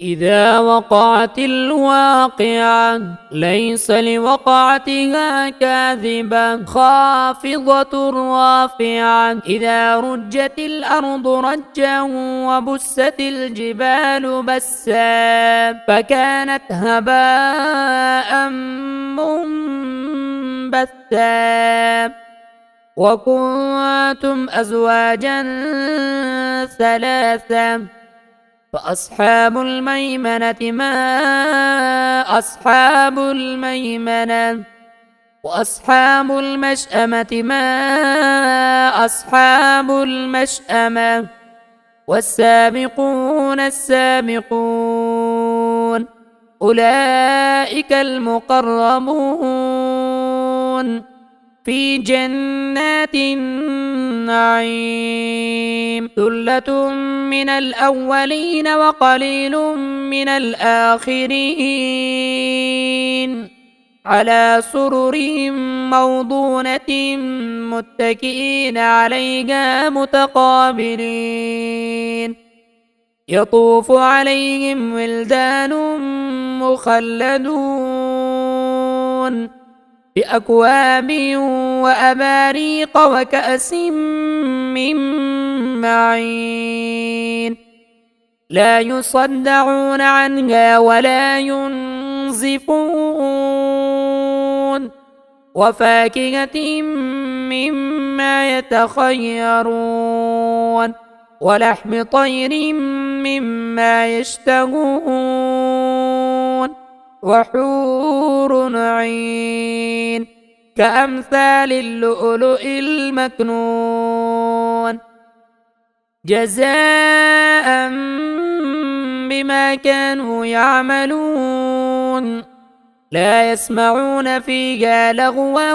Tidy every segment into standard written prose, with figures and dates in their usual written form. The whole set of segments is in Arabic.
إذا وقعت الواقعة ليس لوقعتها كاذبة خافضة رافعة إذا رجت الأرض رجا وبست الجبال بسا فكانت هباء منبثا وكنتم أزواجا ثلاثا فأصحاب الميمنة ما أصحاب الميمنة وأصحاب المشأمة ما أصحاب المشأمة والسابقون السابقون أولئك المقربون في جنات النعيم ثلة من الأولين وقليل من الآخرين على سرر موضونة متكئين عليها متقابلين يطوف عليهم ولدان مخلدون بأكواب وأباريق وكأس من معين لا يصدعون عنها ولا ينزفون وفاكهة مما يتخيرون ولحم طير مما يشتهون وحور عين كأمثال اللؤلؤ المكنون جزاء بما كانوا يعملون لا يسمعون فيها لغوا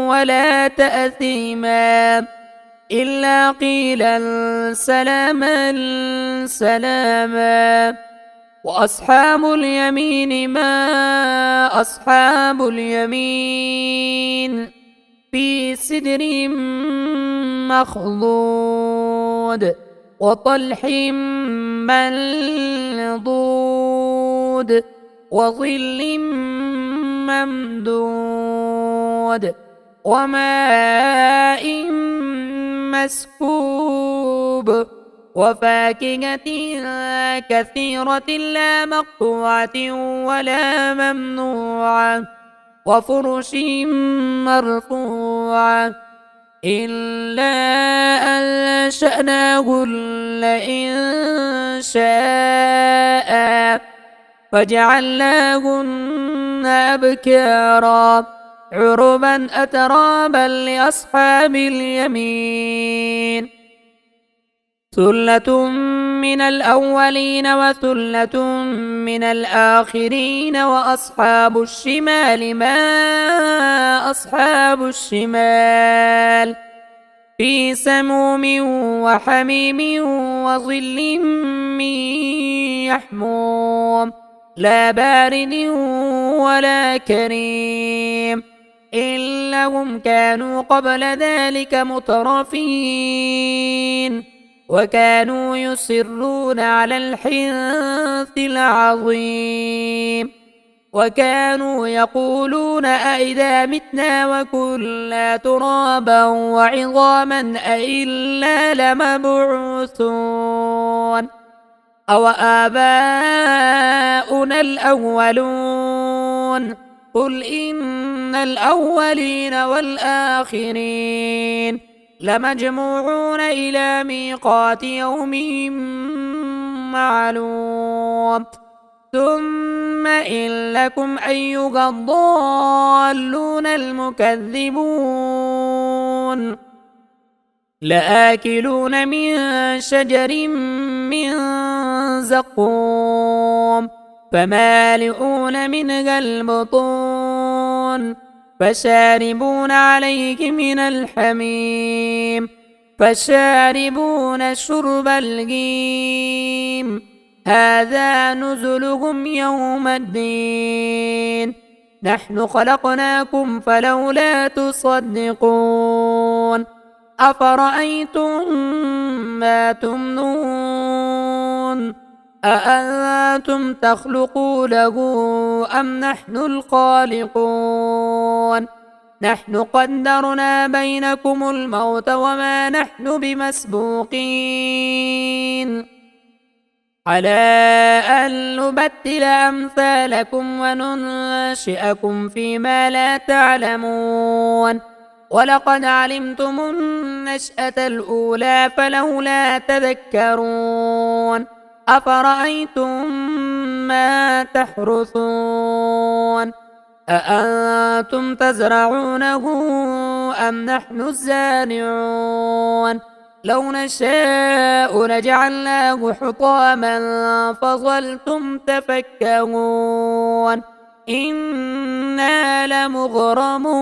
ولا تأثيما إلا قيلا سلاما سلاما وأصحاب اليمين ما أصحاب اليمين في سدر مخضود وطلح منضود وظل ممدود وماء مسكوب وفاكهة كثيرة لا مقطوعة ولا ممنوعة وفرش مرفوعة إلا أنشأناهن إن شاء فجعلناهن أبكارا عربا أترابا لأصحاب اليمين ثلة من الأولين وثلة من الآخرين وأصحاب الشمال ما أصحاب الشمال في سموم وحميم وظل من يحموم لا بارد ولا كريم إنهم كانوا قبل ذلك مترفين وكانوا يصرون على الحنث العظيم وكانوا يقولون أئذا متنا وكنا ترابا وعظاما أئنا لمبعوثون أو آباؤنا الأولون قل إن الأولين والآخرين لمجموعون إلى ميقات يوم معلوم ثم إنكم أيها الضالون المكذبون لآكلون من شجر من زقوم فمالئون منها البطون فشاربون عليه من الحميم فشاربون شرب الهيم هذا نزلهم يوم الدين نحن خلقناكم فلولا تصدقون أفرأيتم ما تمنون أأنتم تخلقونه أم نحن الخالقون نحن قدرنا بينكم الموت وما نحن بمسبوقين على أن نبدل أمثالكم وننشئكم فيما لا تعلمون ولقد علمتم النشأة الأولى فلولا تذكرون أفرأيتم ما تحرثون أأنتم تزرعونه أم نحن الزارعون لو نشاء لجعلناه حطاما فظلتم تفكهون إنا لمغرمون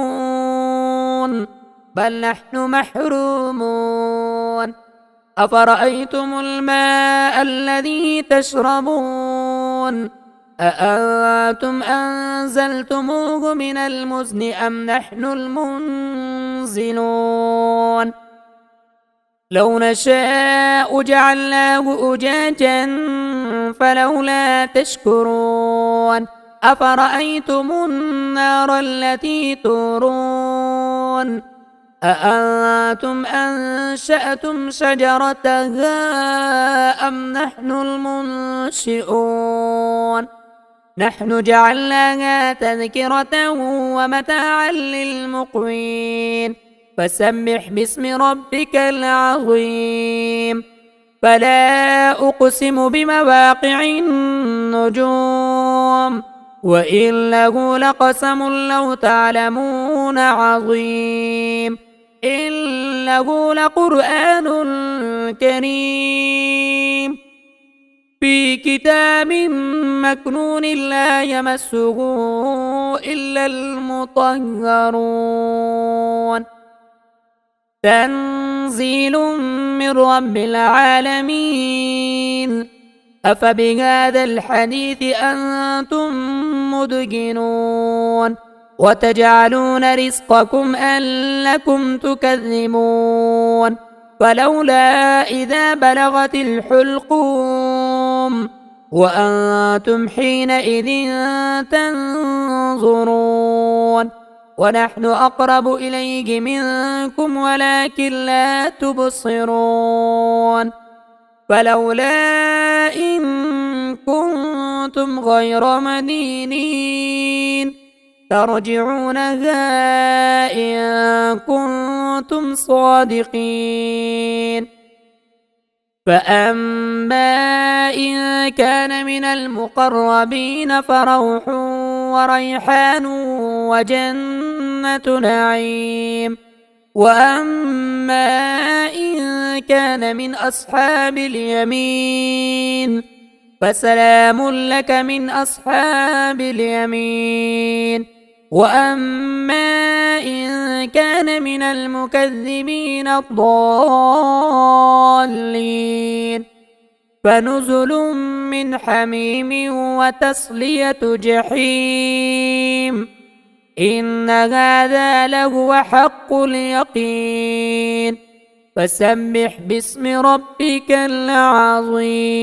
بل نحن محرومون أفرأيتم الماء الذي تشربون أأنتم أنزلتموه من المزن أم نحن المنزلون لو نشاء جعلناه أجاجا فلولا تشكرون أفرأيتم النار التي تورون أأنتم أنشأتم شجرتها أم نحن المنشئون نحن جعلناها تذكرة ومتاعا للمقوين فسبح باسم ربك العظيم فلا أقسم بمواقع النجوم وإنه لقسم لو تعلمون عظيم إنه لقرآن كريم في كتاب مكنون لا يمسه إلا المطهرون تنزيل من رب العالمين أفبهذا الحديث أنتم مدهنون وتجعلون رزقكم أنكم تكذبون فلولا إذا بلغت الحلقوم وأنتم حينئذ تنظرون ونحن أقرب إليه منكم ولكن لا تبصرون فلولا إن كنتم غير مدينين ترجعونها إن كنتم صادقين فأما إن كان من المقربين فروح وريحان وجنة نعيم وأما إن كان من أصحاب اليمين فسلام لك من أصحاب اليمين وأما إن كان من المكذبين الضالين فنزل من حميم وتصلية جحيم إن هذا لهو حق اليقين فسبح باسم ربك العظيم.